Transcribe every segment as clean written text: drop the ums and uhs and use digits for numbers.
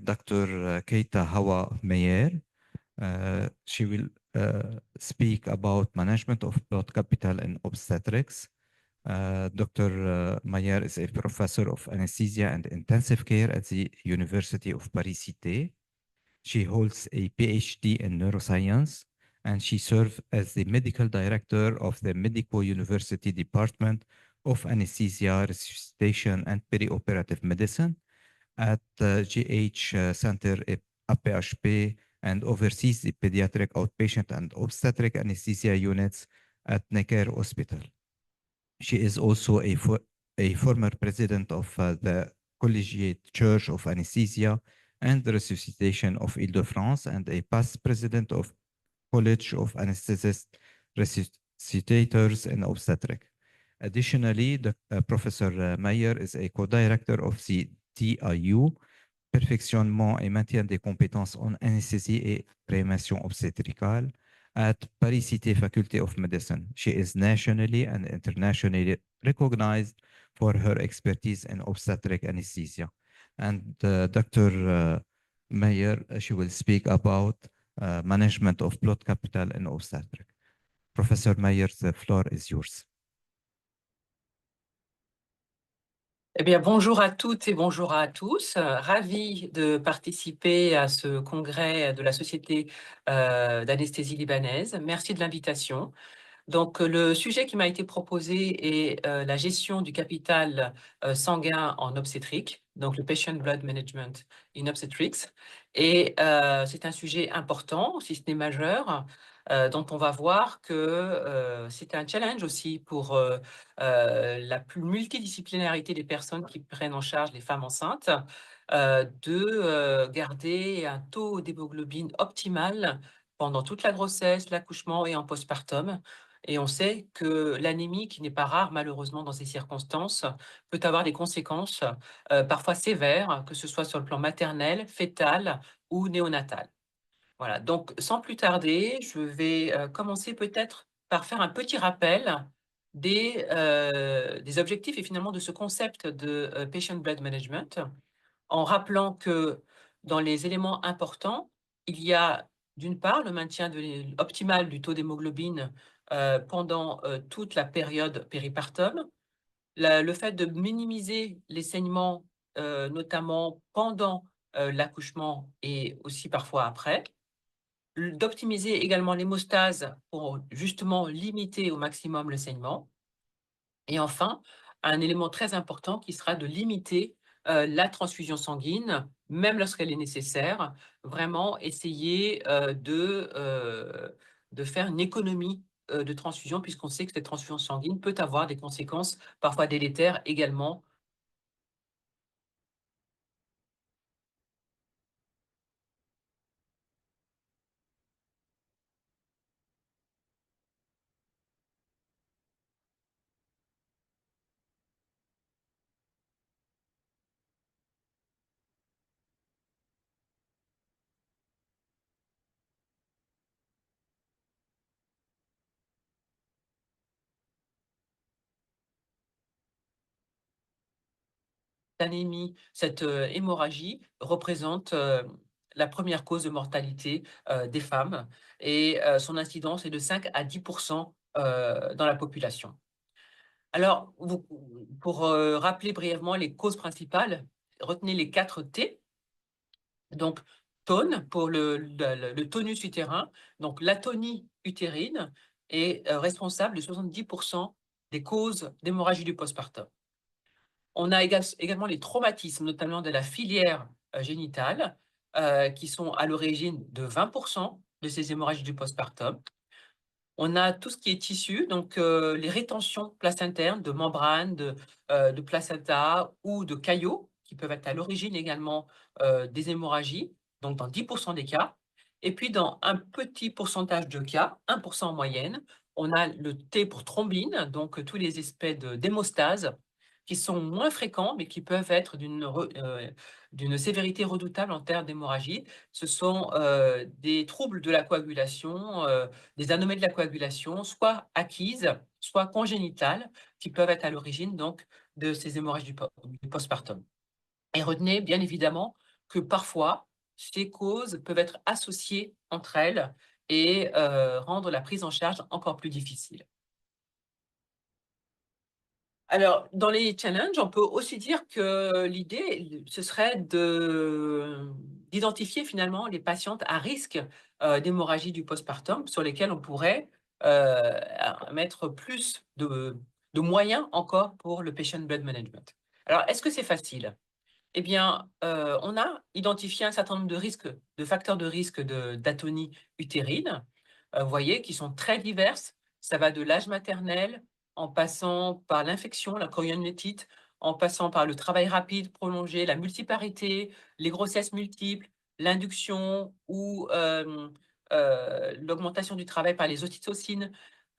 Dr. Keita Hawa Meyer. She will speak about management of blood capital in obstetrics. Dr. Meyer is a professor of anesthesia and intensive care at the University of Paris-Cité. She holds a PhD in neuroscience, and she serves as the medical director of the Medico University Department of Anesthesia, Resuscitation, and Perioperative Medicine at GH Center APHP, and oversees the pediatric outpatient and obstetric anesthesia units at Necker Hospital. She is also a former president of the Collegiate Church of Anesthesia and Resuscitation of Ile-de-France, and a past president of College of Anesthesists Resuscitators in Obstetric. Additionally, Professor Meyer is a co-director of the TIU, Perfectionnement et maintien des compétences en anesthésie et réanimation obstétricale, at Paris-Cité Faculty of Medicine. She is nationally and internationally recognized for her expertise in obstetric anesthesia. And Dr. Meyer, she will speak about management of blood capital in obstetric. Professor Meyer, the floor is yours. Eh bien, bonjour à toutes et bonjour à tous. Ravi de participer à ce congrès de la Société d'anesthésie libanaise. Merci de l'invitation. Donc, le sujet qui m'a été proposé est la gestion du capital sanguin en obstétrique, donc le Patient Blood Management in Obstetrics. Et c'est un sujet important, si ce n'est majeur, dont on va voir que c'est un challenge aussi pour la multidisciplinarité des personnes qui prennent en charge les femmes enceintes, de garder un taux d'hémoglobine optimal pendant toute la grossesse, l'accouchement et en postpartum. Et on sait que l'anémie, qui n'est pas rare malheureusement dans ces circonstances, peut avoir des conséquences parfois sévères, que ce soit sur le plan maternel, fœtal ou néonatal. Voilà, donc sans plus tarder, je vais commencer peut-être par faire un petit rappel des objectifs et finalement de ce concept de Patient Blood Management, en rappelant que dans les éléments importants, il y a d'une part le maintien optimal du taux d'hémoglobine pendant toute la période péripartum, le fait de minimiser les saignements, notamment pendant l'accouchement et aussi parfois après, d'optimiser également l'hémostase pour justement limiter au maximum le saignement, et enfin, un élément très important qui sera de limiter la transfusion sanguine, même lorsqu'elle est nécessaire, vraiment essayer de faire une économie de transfusion, puisqu'on sait que cette transfusion sanguine peut avoir des conséquences parfois délétères également. Anémie, cette hémorragie représente la première cause de mortalité des femmes, et son incidence est de 5 à 10% dans la population. Alors, pour rappeler brièvement les causes principales, retenez les 4 T. Donc, tone pour le tonus utérin. Donc, l'atonie utérine est responsable de 70% des causes d'hémorragie du postpartum. On a également les traumatismes, notamment de la filière génitale, qui sont à l'origine de 20% de ces hémorragies du postpartum. On a tout ce qui est tissu, donc les rétentions placentaires de membranes, de placenta ou de caillots, qui peuvent être à l'origine également des hémorragies, donc dans 10% des cas. Et puis dans un petit pourcentage de cas, 1% en moyenne, on a le T pour thrombine, donc tous les aspects d'hémostase, qui sont moins fréquents, mais qui peuvent être d'une sévérité redoutable en termes d'hémorragie. Ce sont des troubles de la coagulation, des anomalies de la coagulation, soit acquises, soit congénitales, qui peuvent être à l'origine donc de ces hémorragies du postpartum. Et retenez bien évidemment que parfois, ces causes peuvent être associées entre elles et rendre la prise en charge encore plus difficile. Alors, dans les challenges, on peut aussi dire que l'idée, ce serait d'identifier finalement les patientes à risque d'hémorragie du postpartum sur lesquelles on pourrait mettre plus de moyens encore pour le patient blood management. Alors, est-ce que c'est facile? Eh bien, on a identifié un certain nombre de risques, de facteurs de risque d'atonie utérine, vous voyez, qui sont très diverses. Ça va de l'âge maternel, en passant par l'infection, la choriométite, en passant par le travail rapide prolongé, la multiparité, les grossesses multiples, l'induction ou l'augmentation du travail par les ocytocines.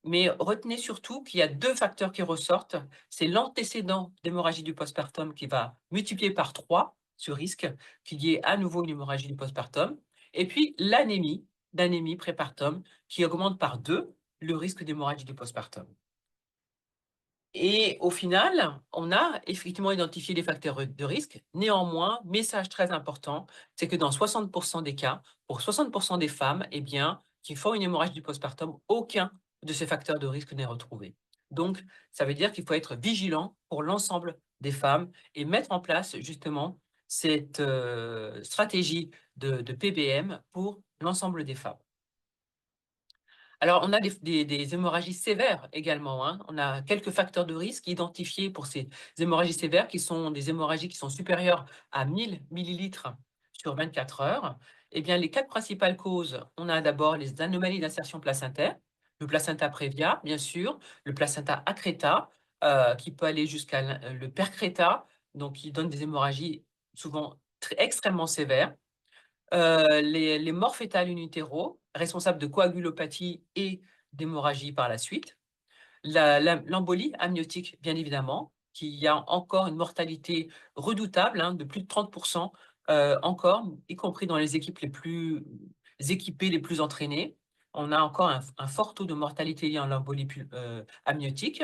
Mais retenez surtout qu'il y a 2 facteurs qui ressortent. C'est l'antécédent d'hémorragie du postpartum qui va multiplier par 3 ce risque qu'il y ait à nouveau une hémorragie du postpartum et puis d'anémie prépartum qui augmente par 2 le risque d'hémorragie du postpartum. Et au final, on a effectivement identifié les facteurs de risque. Néanmoins, message très important, c'est que dans 60 des cas, pour 60 des femmes, eh bien, qui font une hémorragie du postpartum, aucun de ces facteurs de risque n'est retrouvé. Donc, ça veut dire qu'il faut être vigilant pour l'ensemble des femmes et mettre en place justement cette stratégie de PBM pour l'ensemble des femmes. Alors, on a des hémorragies sévères également, hein. On a quelques facteurs de risque identifiés pour ces hémorragies sévères qui sont des hémorragies qui sont supérieures à 1000 millilitres sur 24 heures. Eh bien, les 4 principales causes, on a d'abord les anomalies d'insertion placentaire, le placenta prévia, bien sûr, le placenta accreta, qui peut aller jusqu'à le percreta, donc qui donne des hémorragies souvent extrêmement sévères. Les morts fœtales in utero, responsables de coagulopathie et d'hémorragie par la suite. L'embolie amniotique, bien évidemment, qui a encore une mortalité redoutable, hein, de plus de 30%, encore, y compris dans les équipes les plus équipées, les plus entraînées. On a encore un fort taux de mortalité lié à l'embolie amniotique.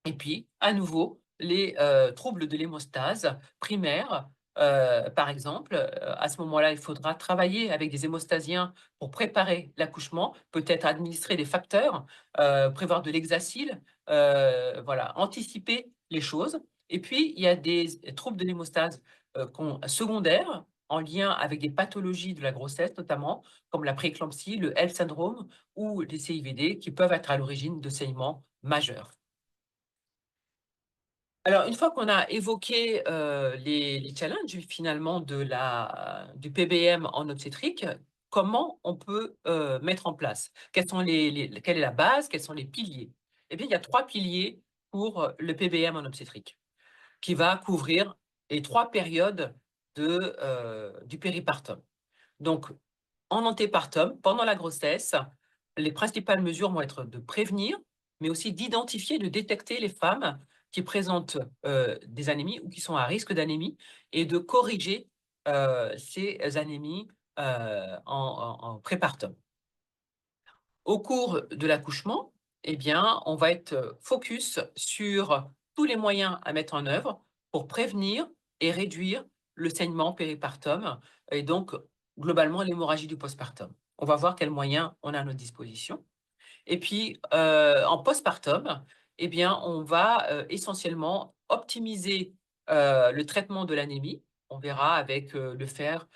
Et puis, à nouveau, les troubles de l'hémostase primaire, par exemple, à ce moment-là, il faudra travailler avec des hémostasiens pour préparer l'accouchement, peut-être administrer des facteurs, prévoir de l'hexacyle, voilà, anticiper les choses. Et puis, il y a des troubles de l'hémostase secondaires en lien avec des pathologies de la grossesse, notamment comme la prééclampsie, le L syndrome ou les CIVD, qui peuvent être à l'origine de saignements majeurs. Alors, une fois qu'on a évoqué les challenges finalement du PBM en obstétrique, comment on peut mettre en place? Quelle est la base? Quels sont les piliers? Eh bien, il y a 3 piliers pour le PBM en obstétrique, qui va couvrir les 3 périodes du péripartum. Donc, en antépartum, pendant la grossesse, les principales mesures vont être de prévenir, mais aussi d'identifier, de détecter les femmes qui présentent des anémies ou qui sont à risque d'anémie et de corriger ces anémies en prépartum. Au cours de l'accouchement, eh bien, on va être focus sur tous les moyens à mettre en œuvre pour prévenir et réduire le saignement péripartum et donc globalement l'hémorragie du postpartum. On va voir quels moyens on a à notre disposition. Et puis, en postpartum, eh bien, on va essentiellement optimiser le traitement de l'anémie. On verra avec le fer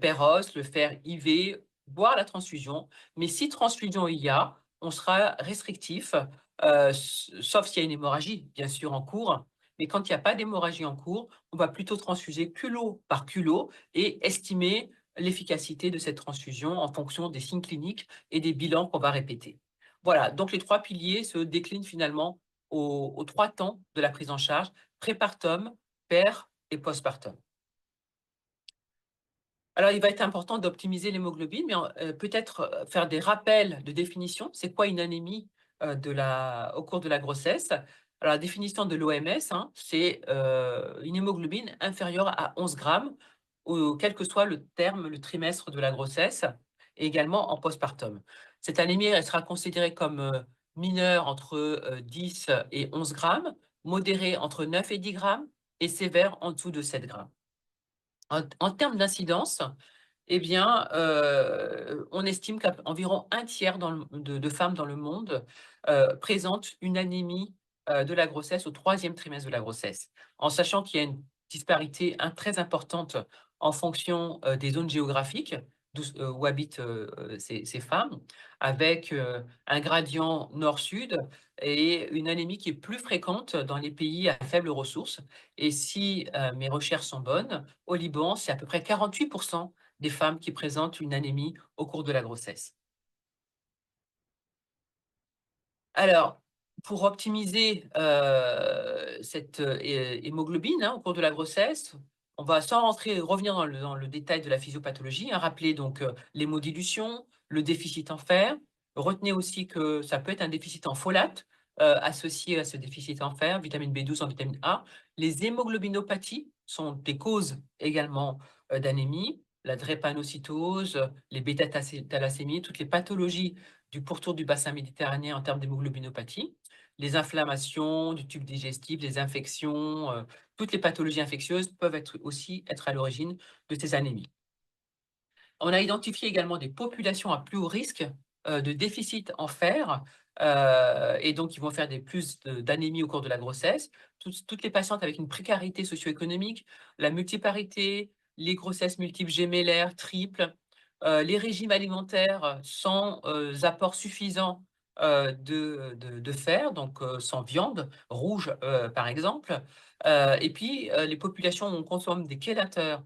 Peros, le fer IV, voire la transfusion. Mais si transfusion il y a, on sera restrictif, sauf s'il y a une hémorragie, bien sûr, en cours. Mais quand il n'y a pas d'hémorragie en cours, on va plutôt transfuser culot par culot et estimer l'efficacité de cette transfusion en fonction des signes cliniques et des bilans qu'on va répéter. Voilà, donc les 3 piliers se déclinent finalement aux 3 temps de la prise en charge, prépartum, per et postpartum. Alors, il va être important d'optimiser l'hémoglobine, mais peut-être faire des rappels de définition. C'est quoi une anémie au cours de la grossesse? Alors, la définition de l'OMS, hein, c'est une hémoglobine inférieure à 11 grammes, quel que soit le terme, le trimestre de la grossesse, et également en postpartum. Cette anémie, elle sera considérée comme mineure entre 10 et 11 grammes, modérée entre 9 et 10 grammes, et sévère en dessous de 7 grammes. En termes d'incidence, eh bien, on estime qu'environ un tiers de femmes dans le monde présentent une anémie de la grossesse au troisième trimestre de la grossesse, en sachant qu'il y a une disparité très importante en fonction des zones géographiques où habitent ces femmes, avec un gradient nord-sud et une anémie qui est plus fréquente dans les pays à faibles ressources. Et si mes recherches sont bonnes, au Liban, c'est à peu près 48% des femmes qui présentent une anémie au cours de la grossesse. Alors, pour optimiser cette hémoglobine au cours de la grossesse, on va sans revenir dans le détail de la physiopathologie, rappeler donc l'hémodilution, le déficit en fer. Retenez aussi que ça peut être un déficit en folate associé à ce déficit en fer, vitamine B12 en vitamine A. Les hémoglobinopathies sont des causes également d'anémie, la drépanocytose, les bêta-thalassémies, toutes les pathologies du pourtour du bassin méditerranéen en termes d'hémoglobinopathie, les inflammations du tube digestif, les infections, toutes les pathologies infectieuses peuvent aussi être à l'origine de ces anémies. On a identifié également des populations à plus haut risque de déficit en fer, et donc ils vont faire plus d'anémie au cours de la grossesse. Toutes les patientes avec une précarité socio-économique, la multiparité, les grossesses multiples gémellaires, triples, les régimes alimentaires sans apport suffisant de fer, donc sans viande rouge par exemple, et puis les populations où on consomme des chélateurs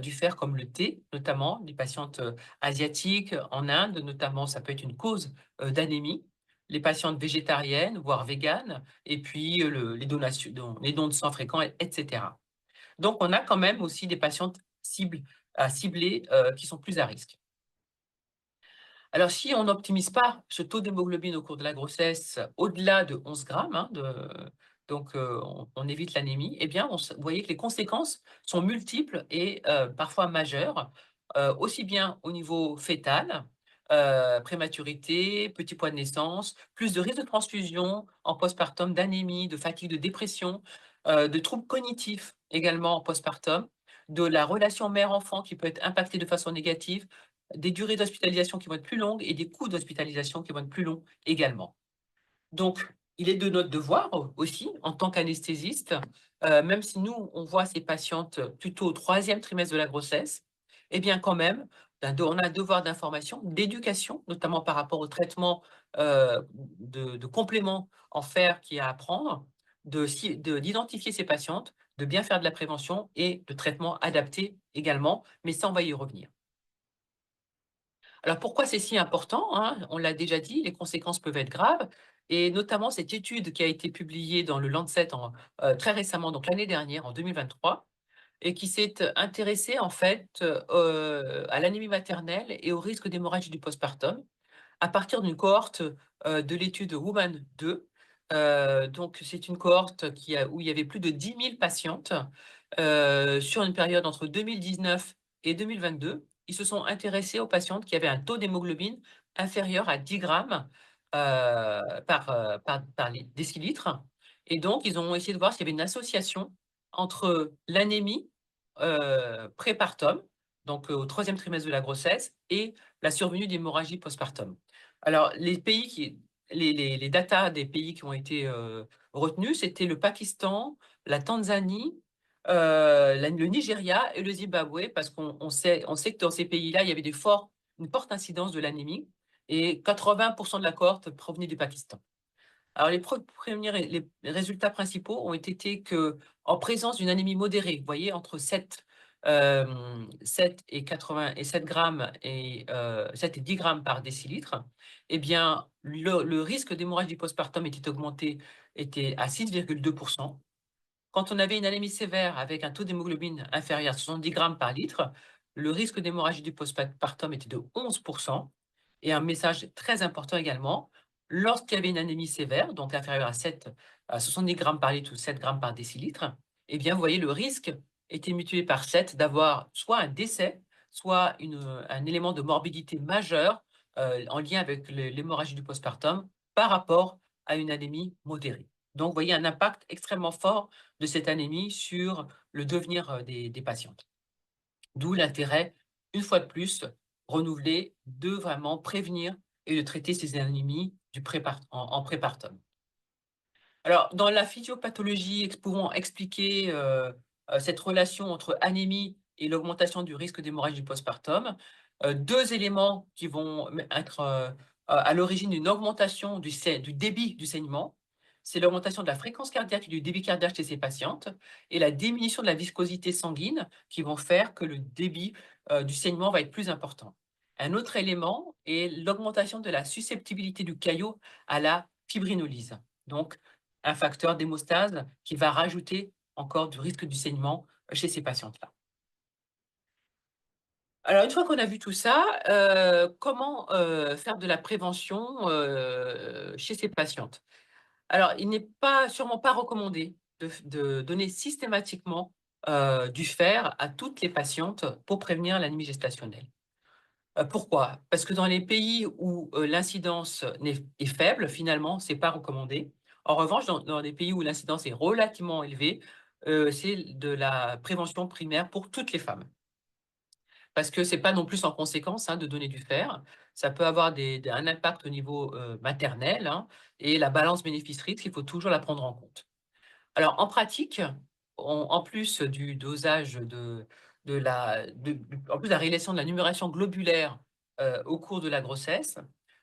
du fer comme le thé, notamment les patientes asiatiques, en Inde notamment, ça peut être une cause d'anémie. Les patientes végétariennes, voire véganes, et puis les dons de sang fréquents, etc. Donc, on a quand même aussi des patientes à cibler qui sont plus à risque. Alors, si on n'optimise pas ce taux d'hémoglobine au cours de la grossesse au-delà de 11 grammes, donc on évite l'anémie, eh bien, vous voyez que les conséquences sont multiples et parfois majeures, aussi bien au niveau fœtal, prématurité, petit poids de naissance, plus de risque de transfusion en postpartum, d'anémie, de fatigue, de dépression, de troubles cognitifs également en postpartum, de la relation mère-enfant qui peut être impactée de façon négative, des durées d'hospitalisation qui vont être plus longues et des coûts d'hospitalisation qui vont être plus longs également. Donc, il est de notre devoir aussi, en tant qu'anesthésiste, même si nous, on voit ces patientes plutôt au troisième trimestre de la grossesse, eh bien quand même, on a un devoir d'information, d'éducation, notamment par rapport au traitement de compléments en fer qu'il y a à prendre, d'identifier ces patientes, de bien faire de la prévention et de traitement adapté également, mais ça, on va y revenir. Alors pourquoi c'est si important, on l'a déjà dit, les conséquences peuvent être graves et notamment cette étude qui a été publiée dans le Lancet très récemment, donc l'année dernière, en 2023, et qui s'est intéressée en fait à l'anémie maternelle et au risque d'hémorragie du postpartum à partir d'une cohorte de l'étude Woman 2. Donc c'est une cohorte où il y avait plus de 10 000 patientes sur une période entre 2019 et 2022. Ils se sont intéressés aux patientes qui avaient un taux d'hémoglobine inférieur à 10 grammes par décilitre. Et donc, ils ont essayé de voir s'il y avait une association entre l'anémie prépartum, donc au troisième trimestre de la grossesse, et la survenue d'hémorragie postpartum. Alors, les datas des pays qui ont été retenus, c'était le Pakistan, la Tanzanie, le Nigeria et le Zimbabwe, parce qu'on sait que dans ces pays-là, il y avait une forte incidence de l'anémie, et 80% de la cohorte provenait du Pakistan. Alors, les résultats principaux ont été que, en présence d'une anémie modérée, vous voyez, entre 7 et 7 grammes 7 et 10 grammes par décilitre, eh bien, le risque d'hémorragie postpartum était augmenté, était à 6,2%. Quand on avait une anémie sévère avec un taux d'hémoglobine inférieur à 70 grammes par litre, le risque d'hémorragie du postpartum était de 11%. Et un message très important également, lorsqu'il y avait une anémie sévère, donc inférieure à 70 grammes par litre ou 7 grammes par décilitre, eh bien, vous voyez, le risque était multiplié par 7 d'avoir soit un décès, soit un élément de morbidité majeur en lien avec l'hémorragie du postpartum par rapport à une anémie modérée. Donc, vous voyez un impact extrêmement fort de cette anémie sur le devenir des patientes. D'où l'intérêt, une fois de plus, renouvelé, de vraiment prévenir et de traiter ces anémies en prépartum. Alors, dans la physiopathologie pouvant expliquer cette relation entre anémie et l'augmentation du risque d'hémorragie du postpartum, deux éléments qui vont être à l'origine d'une augmentation du débit du saignement, c'est l'augmentation de la fréquence cardiaque et du débit cardiaque chez ces patientes et la diminution de la viscosité sanguine qui vont faire que le débit du saignement va être plus important. Un autre élément est l'augmentation de la susceptibilité du caillot à la fibrinolyse. Donc, un facteur d'hémostase qui va rajouter encore du risque du saignement chez ces patientes-là. Alors, une fois qu'on a vu tout ça, comment faire de la prévention chez ces patientes? Alors, il n'est sûrement pas recommandé de donner systématiquement du fer à toutes les patientes pour prévenir l'anémie gestationnelle. Pourquoi? Parce que dans les pays où l'incidence est faible, finalement, c'est pas recommandé. En revanche, dans des pays où l'incidence est relativement élevée, c'est de la prévention primaire pour toutes les femmes. Parce que c'est pas non plus sans conséquence hein, de donner du fer. Ça peut avoir un impact au niveau maternel hein, et la balance bénéfice-risque, il faut toujours la prendre en compte. Alors, en pratique, en plus du dosage en plus de la réalisation de la numération globulaire au cours de la grossesse,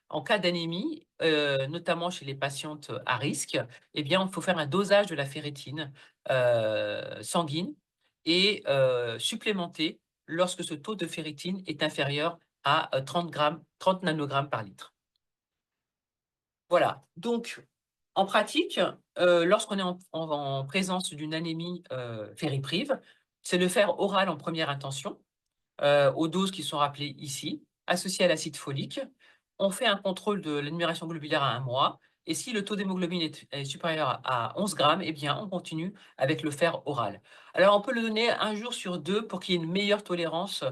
en cas d'anémie, notamment chez les patientes à risque, eh bien, il faut faire un dosage de la ferritine sanguine et supplémenter lorsque ce taux de ferritine est inférieur à 30 grammes, 30 nanogrammes par litre. Voilà. Donc, en pratique, lorsqu'on est en présence d'une anémie fériprive, c'est le fer oral en première intention, aux doses qui sont rappelées ici, associées à l'acide folique. On fait un contrôle de l'admiration globulaire à 1 mois. Et si le taux d'hémoglobine est supérieur à 11 grammes, eh bien, on continue avec le fer oral. Alors, on peut le donner 1 jour sur 2 pour qu'il y ait une meilleure tolérance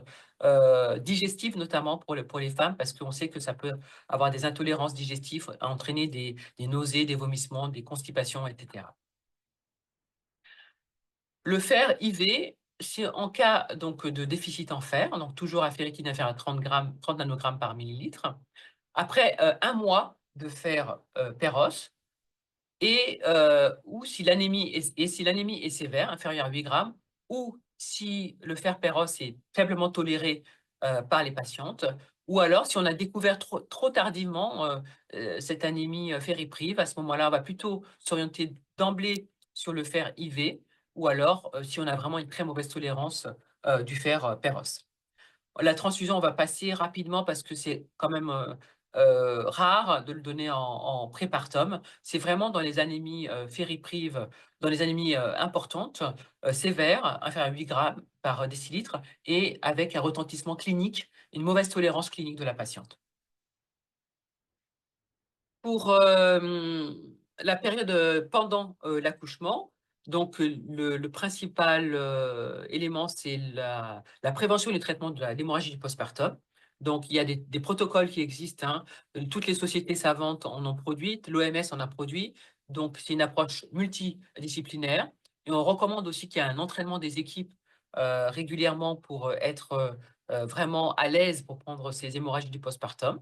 digestive, notamment pour les femmes, parce qu'on sait que ça peut avoir des intolérances digestives, entraîner des nausées, des vomissements, des constipations, etc. Le fer IV, c'est en cas donc, de déficit en fer, donc toujours à ferritine inférieure à 30 grammes, 30 nanogrammes par millilitre. Après 1 mois de fer Péros, et ou si l'anémie est sévère, inférieure à 8 grammes, ou si le fer Péros est faiblement toléré par les patientes, ou alors si on a découvert trop tardivement cette anémie fériprive, à ce moment-là, on va plutôt s'orienter d'emblée sur le fer IV, ou alors si on a vraiment une très mauvaise tolérance du fer Péros. La transfusion, on va passer rapidement parce que c'est quand même rare de le donner en prépartum. C'est vraiment dans les anémies fériprives, dans les anémies importantes, sévères, inférieures à 8 grammes par décilitre, et avec un retentissement clinique, une mauvaise tolérance clinique de la patiente. Pour la période pendant l'accouchement, donc le principal élément, c'est la prévention et le traitement de l'hémorragie du postpartum. Donc, il y a des protocoles qui existent. Hein. Toutes les sociétés savantes en ont produit, l'OMS en a produit. Donc, c'est une approche multidisciplinaire. Et on recommande aussi qu'il y ait un entraînement des équipes régulièrement pour être vraiment à l'aise pour prendre ces hémorragies du postpartum.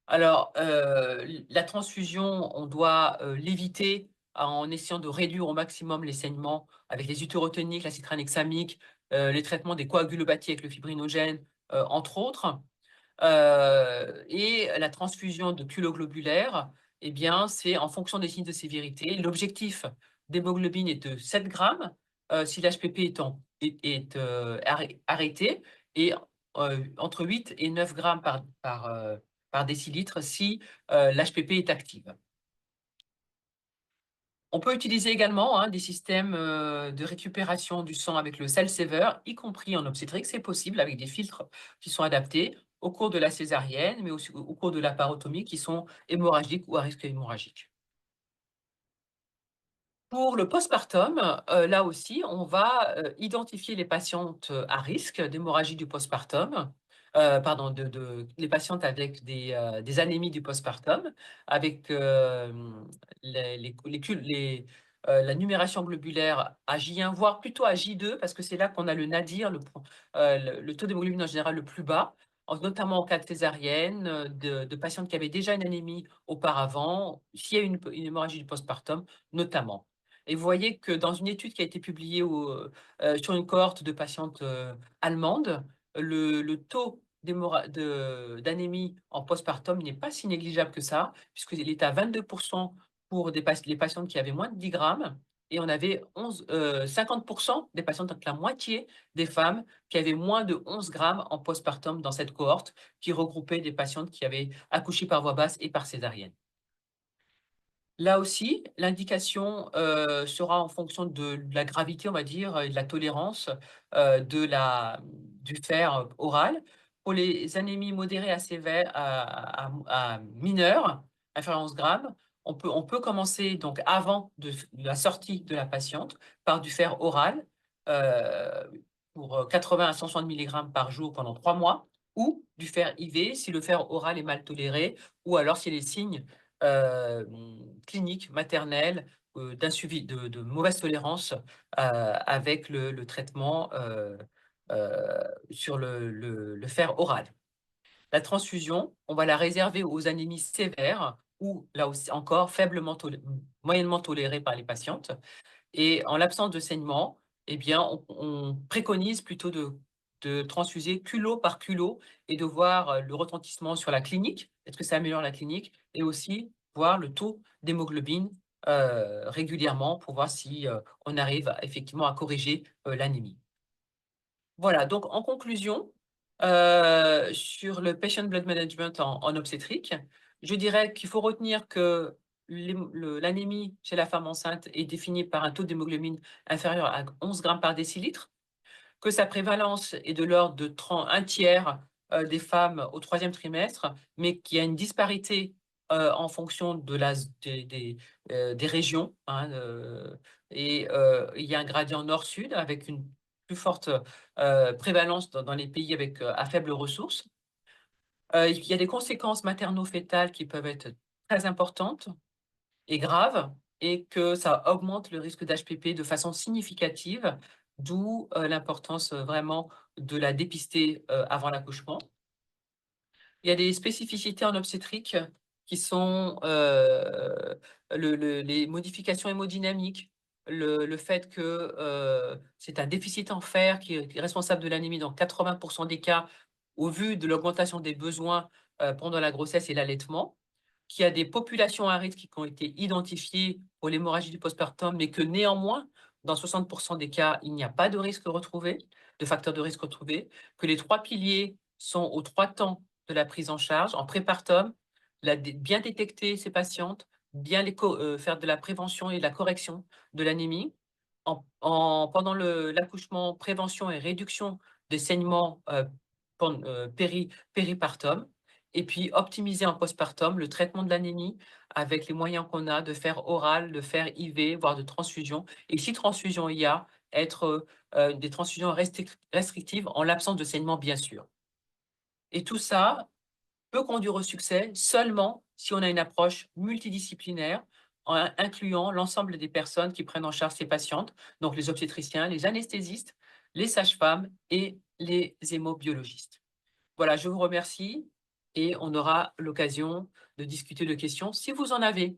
Alors, la transfusion, on doit l'éviter en essayant de réduire au maximum les saignements avec les utérotoniques, l'acide tranexamique, les traitements des coagulopathies avec le fibrinogène, entre autres. Et la transfusion de culoglobulaire, eh bien, c'est en fonction des signes de sévérité. L'objectif d'hémoglobine est de 7 grammes si l'HPP est arrêté et entre 8 et 9 grammes par décilitre si l'HPP est active. On peut utiliser également hein, des systèmes de récupération du sang avec le cell saver, y compris en obstétrique, c'est possible avec des filtres qui sont adaptés au cours de la césarienne, mais aussi au cours de la parotomie qui sont hémorragiques ou à risque hémorragique. Pour le postpartum, là aussi, on va identifier les patientes à risque d'hémorragie du postpartum, pardon, les patientes avec des anémies du postpartum, avec les la numération globulaire à J1, voire plutôt à J2, parce que c'est là qu'on a le nadir, le taux d'hémoglobine en général le plus bas, notamment en cas de césarienne, de patientes qui avaient déjà une anémie auparavant, s'il y a une hémorragie du postpartum, notamment. Et vous voyez que dans une étude qui a été publiée sur une cohorte de patientes allemandes, le taux d'anémie en postpartum n'est pas si négligeable que ça, puisqu'il est à 22% pour les patientes qui avaient moins de 10 grammes, et on avait 50% des patientes, donc la moitié des femmes, qui avaient moins de 11 grammes en postpartum dans cette cohorte, qui regroupait des patientes qui avaient accouché par voie basse et par césarienne. Là aussi, l'indication sera en fonction de la gravité, on va dire, et de la tolérance du fer oral. Pour les anémies modérées à sévères, à mineures, inférieures à 11 grammes, on peut commencer donc avant de la sortie de la patiente par du fer oral euh, pour 80 à 160 mg par jour pendant 3 mois, ou du fer IV si le fer oral est mal toléré, ou alors si les signes euh, clinique maternelle d'un suivi de mauvaise tolérance avec le traitement sur le fer oral. La transfusion, on va la réserver aux anémies sévères ou là aussi encore moyennement tolérées par les patientes. Et en l'absence de saignement, eh bien, on préconise plutôt de transfuser culot par culot et de voir le retentissement sur la clinique. Est-ce que ça améliore la clinique? Et aussi voir le taux d'hémoglobine régulièrement pour voir si on arrive effectivement à corriger l'anémie. Voilà, donc en conclusion, sur le patient blood management en obstétrique, je dirais qu'il faut retenir que l'anémie chez la femme enceinte est définie par un taux d'hémoglobine inférieur à 11 grammes par décilitre, que sa prévalence est de l'ordre de un tiers des femmes au troisième trimestre, mais qu'il y a une disparité en fonction des régions, hein, et il y a un gradient nord-sud avec une plus forte prévalence dans les pays à faibles ressources. Il y a des conséquences materno-fétales qui peuvent être très importantes et graves, et que ça augmente le risque d'HPP de façon significative, d'où l'importance vraiment de la dépister avant l'accouchement. Il y a des spécificités en obstétrique qui sont les modifications hémodynamiques, le fait que c'est un déficit en fer qui est responsable de l'anémie dans 80% des cas, au vu de l'augmentation des besoins pendant la grossesse et l'allaitement, qu'il y a des populations à risque qui ont été identifiées pour l'hémorragie du postpartum, mais que néanmoins, dans 60% des cas, il n'y a pas de risque retrouvé, de facteur de risque retrouvé, que les 3 piliers sont aux 3 temps de la prise en charge, en prépartum, bien détecter ces patientes, bien faire de la prévention et de la correction de l'anémie, pendant l'accouchement, prévention et réduction des saignements péripartum, et puis optimiser en postpartum le traitement de l'anémie avec les moyens qu'on a de faire oral, de faire IV, voire de transfusion. Et si transfusion il y a, être des transfusions restrictives en l'absence de saignement, bien sûr. Et tout ça peut conduire au succès seulement si on a une approche multidisciplinaire incluant l'ensemble des personnes qui prennent en charge ces patientes, donc les obstétriciens, les anesthésistes, les sages-femmes et les hémobiologistes. Voilà, je vous remercie et on aura l'occasion de discuter de questions si vous en avez.